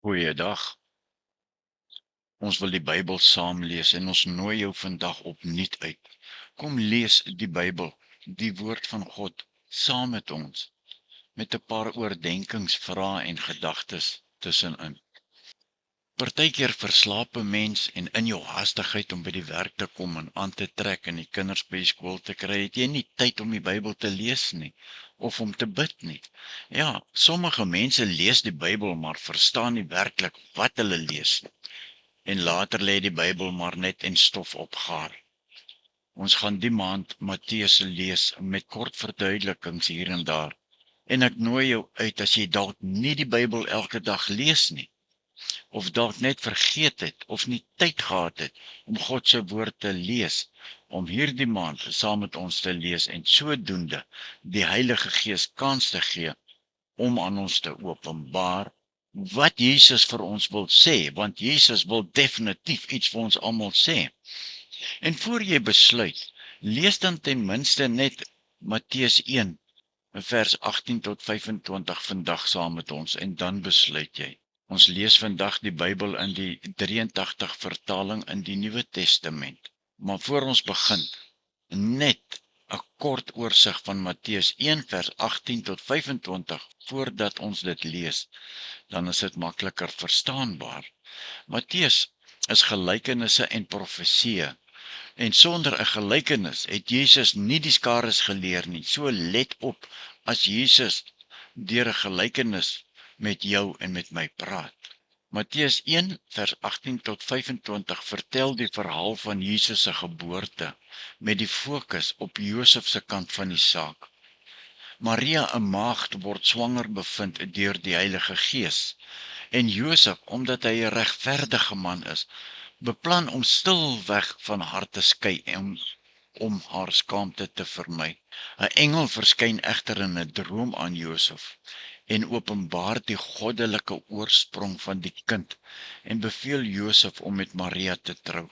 Goeiedag. Ons wil die Bybel saam lees en ons nooi jou vandag opnuut uit. Kom lees die Bybel, die woord van God, saam met ons, met 'n paar oordeenkings, vrae en gedagtes tussenin. Partykeer verslaap 'n mens en in jou haastigheid om by die werk te kom en aan te trek en die kinders by skool te kry, het jy nie tyd om die Bybel te lees nie of om te bid nie. Ja, sommige mense lees die Bybel maar verstaan nie werklik wat hulle lees nie. En later lê die Bybel maar net in stof opgaar. Ons gaan die maand Matteus lees met kort verduidelikings hier en daar. En ek nooi jou uit as jy dalk nie die Bybel elke dag lees nie, of dalk net vergeet het of nie tyd gehad het om God se woord te lees, om hierdie maand saam met ons te lees en sodoende die Heilige Gees kans te gee om aan ons te openbaar wat Jesus vir ons wil sê, want Jesus wil definitief iets vir ons almal sê. En voor jy besluit, lees dan ten minste net Matteus 1, vers 18 tot 25 vandag saam met ons en dan besluit jy. Ons lees vandag die Bybel in die 83 vertaling in die Nuwe Testament. Maar voor ons begin, net 'n kort oorsig van Matteus 1 vers 18 tot 25 voordat ons dit lees, dan is dit makliker verstaanbaar. Matteus is gelykenisse en profesieë, en sonder 'n gelykenis het Jesus nie die skares geleer nie. So let op as Jesus deur 'n gelykenis met jou en met my praat. Matteus 1 vers 18 tot 25 vertel die verhaal van Jesus se geboorte met die fokus op Josef se kant van die saak. Maria, 'n maagd, word swanger bevind deur die Heilige Gees. En Josef, omdat hy 'n regverdige man is, beplan om stilweg van haar te skei om haar skaamte te vermy. 'n Engel verskyn egter in 'n droom aan Josef en openbaar die goddelike oorsprong van die kind en beveel Josef om met Maria te trou.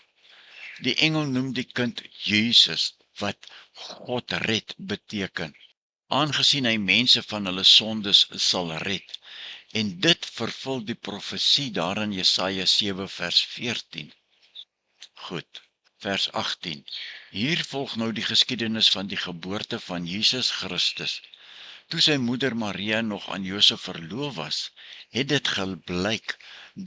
Die engel noem die kind Jesus, wat God red beteken, aangesien hy mense van hulle sondes sal red. En dit vervul die profesie daar in Jesaja 7 vers 14. Goed, vers 18. Hier volg nou die geskiedenis van die geboorte van Jesus Christus. Toe sy moeder Maria nog aan Josef verloof was, het dit geblyk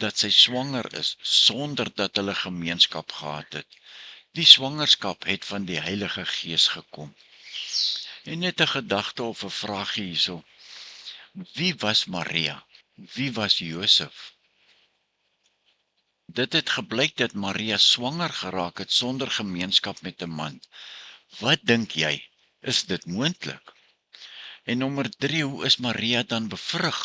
dat sy swanger is sonder dat hulle gemeenskap gehad het. Die swangerskap het van die Heilige Gees gekom. En net 'n gedagte of 'n vraagie hierso. Wie was Maria? Wie was Josef? Dit het geblyk dat Maria swanger geraak het sonder gemeenskap met 'n man. Wat dink jy? Is dit moontlik? En nommer 3, hoe is Maria dan bevrug?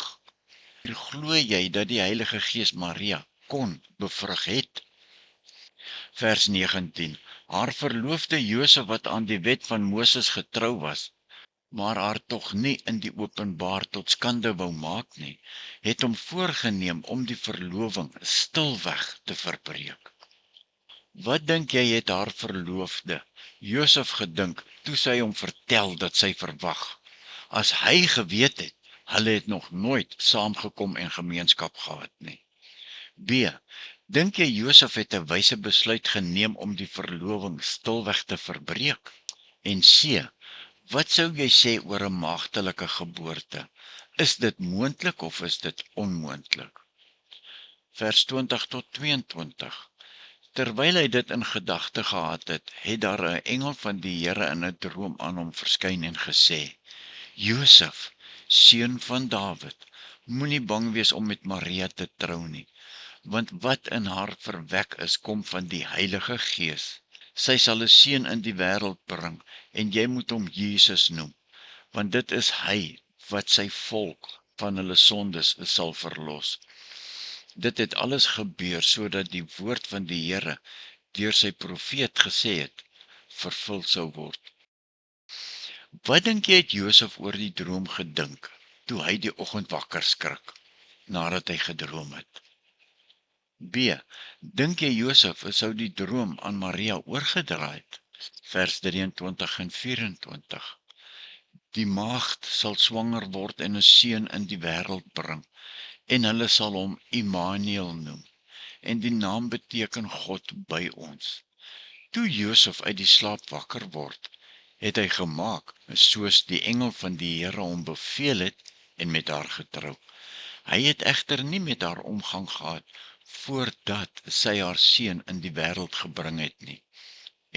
Glo jy dat die Heilige Gees Maria kon bevrug het? Vers 19. Haar verloofde Josef, wat aan die wet van Moses getrou was, maar haar tog nie in die openbaar tot skande wou maak nie, het hom voorgenem om die verloving stilweg te verbreek. Wat dink jy het haar verloofde Josef gedink toe sy hom vertel dat sy verwag? As hy geweet het, hulle het nog nooit saamgekom en gemeenskap gehad nie. B. Dink jy Josef het 'n wyse besluit geneem om die verloving stilweg te verbreek? En C. Wat sou jy sê oor 'n maagdelike geboorte? Is dit moontlik of is dit onmoontlik? Vers 20 tot 22. Terwyl hy dit in gedagte gehad het, het daar 'n engel van die Here in 'n droom aan hom verskyn en gesê: Josef, seun van Dawid, moenie bang wees om met Maria te trou nie, want wat in haar verwek is, kom van die Heilige Gees. Sy sal 'n seun in die wêreld bring, en jy moet hom Jesus noem, want dit is hy wat sy volk van hulle sondes sal verlos. Dit het alles gebeur sodat die woord van die Here deur sy profeet gesê het, vervul sou word. Wat dink jy het Josef oor die droom gedink, toe hy die oggend wakker skrik, nadat hy gedroom het? B. Dink jy Josef sou die droom aan Maria oorgedra het? Vers 23 en 24. Die maagd sal swanger word en 'n seun in die wêreld bring, en hulle sal hom Immanuel noem, en die naam beteken God by ons. Toe Josef uit die slaap wakker word, het hy gemaak, soos die engel van die Here hom beveel het, en met haar getrou. Hy het egter nie met haar omgang gehad, voordat sy haar seun in die wêreld gebring het nie.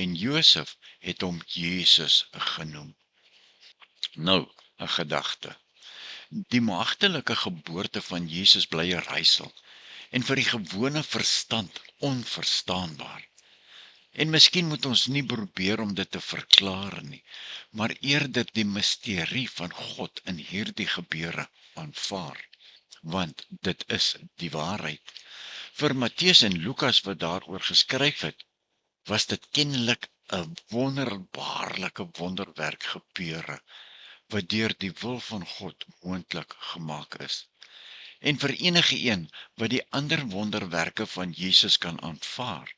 En Josef het hom Jesus genoem. Nou, 'n gedagte. Die magtelike geboorte van Jesus bly 'n raaisel, en vir die gewone verstand onverstaanbaar. En miskien moet ons nie probeer om dit te verklaar nie, maar eerder die misterie van God in hierdie gebeure aanvaar, want dit is die waarheid. Vir Matteus en Lukas wat daaroor geskryf het, was dit kennelik 'n wonderbaarlike wonderwerk gebeure, wat deur die wil van God moontlik gemaak is. En vir enige een wat die ander wonderwerke van Jesus kan aanvaar,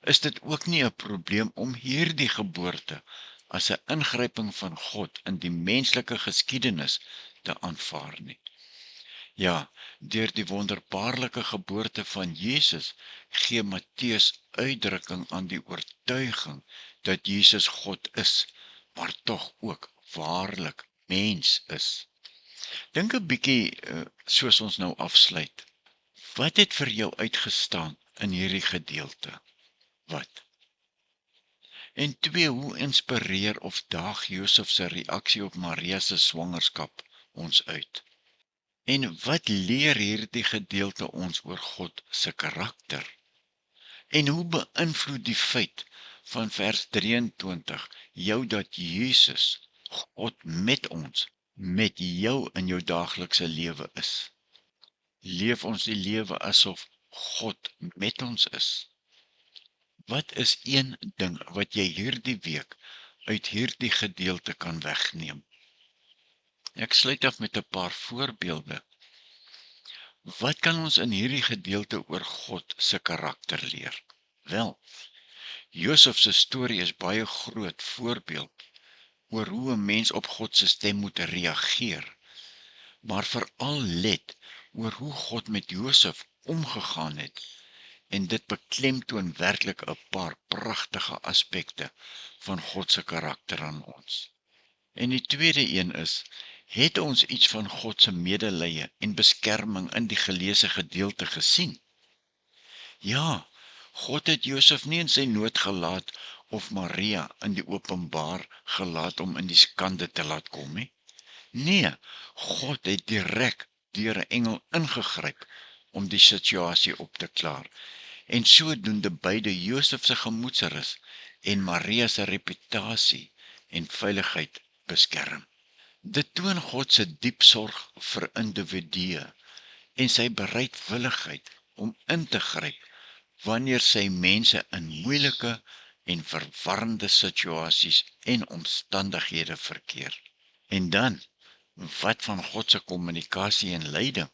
is dit ook nie 'n probleem om hierdie geboorte as 'n ingryping van God in die menslike geskiedenis te aanvaar nie. Ja, deur die wonderbaarlike geboorte van Jesus gee Matteus uitdrukking aan die oortuiging dat Jesus God is, maar tog ook waarlik mens is. Dink 'n bietjie soos ons nou afsluit. Wat het vir jou uitgestaan in hierdie gedeelte? Wat? En 2, hoe inspireer of daag Josef se reaksie op Maria se swangerskap ons uit? En wat leer hierdie gedeelte ons oor God se karakter? En hoe beïnvloed die feit van vers 23 jou dat Jesus, God met ons, met jou in jou daaglikse lewe is? Leef ons die lewe asof God met ons is? Wat is een ding wat jy hierdie week uit hierdie gedeelte kan wegneem? Ek sluit af met 'n paar voorbeelde. Wat kan ons in hierdie gedeelte oor God se karakter leer? Wel, Josef se storie is baie groot voorbeeld oor hoe 'n mens op God se stem moet reageer, maar veral let oor hoe God met Josef omgegaan het. En dit beklemtoon werklik 'n paar pragtige aspekte van God se karakter aan ons. En die tweede een is, het ons iets van God se medelee en beskerming in die geleesde gedeelte gesien? Ja, God het Josef nie in sy nood gelaat of Maria in die openbaar gelaat om in die skande te laat kom nie. Nee, God het direk deur 'n engel ingegryp om die situasie op te klaar. En sodoende beide Josef se gemoedsrus en Maria se reputasie en veiligheid beskerm. Dit toon God se diep sorg vir individue en sy bereidwilligheid om in te gryp wanneer sy mense in moeilike en verwarrende situasies en omstandighede verkeer. En dan, wat van God se kommunikasie en leiding?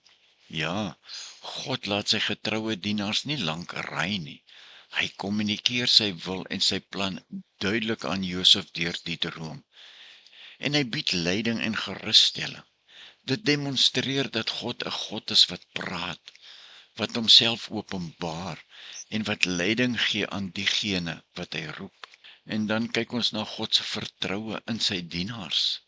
Ja, God laat sy getroue dienaars nie lank raai nie. Hy kommunikeer sy wil en sy plan duidelik aan Josef deur die droom. En hy bied leiding en gerusstelling. Dit demonstreer dat God 'n God is wat praat, wat homself openbaar en wat leiding gee aan diegene wat hy roep. En dan kyk ons na God se vertroue in sy dienaars.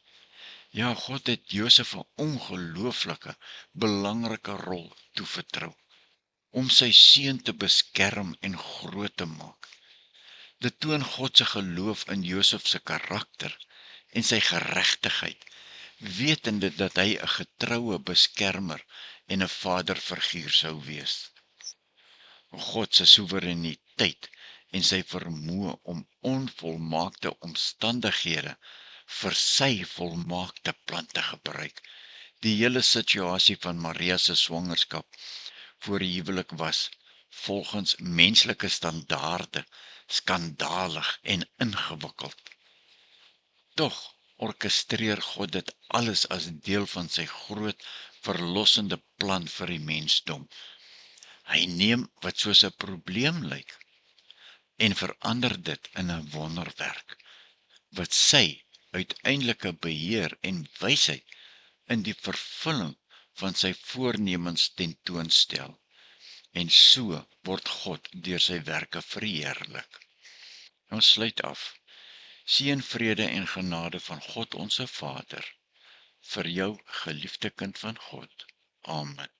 Ja, God het Josef 'n ongelooflike, belangrike rol toevertrou om sy seun te beskerm en groot te maak. Dit toon God se geloof in Josef se karakter en sy geregtigheid, wetende dat hy 'n getroue beskermer en 'n vaderfiguur sou wees. God se soewereiniteit en sy vermoë om onvolmaakte omstandighede vir sy volmaakte plan te gebruik. Die hele situasie van Maria se swangerskap voor die huwelik was, volgens menslike standaarde, skandalig en ingewikkeld. Tog orkestreer God dit alles as deel van sy groot verlossende plan vir die mensdom. Hy neem wat soos 'n probleem lyk en verander dit in 'n wonderwerk, wat sy uiteindelike beheer en wysheid in die vervulling van sy voornemens tentoonstel. En so word God deur sy werke verheerlik. Ons sluit af. Seën, vrede en genade van God onsse Vader, vir jou geliefde kind van God. Amen.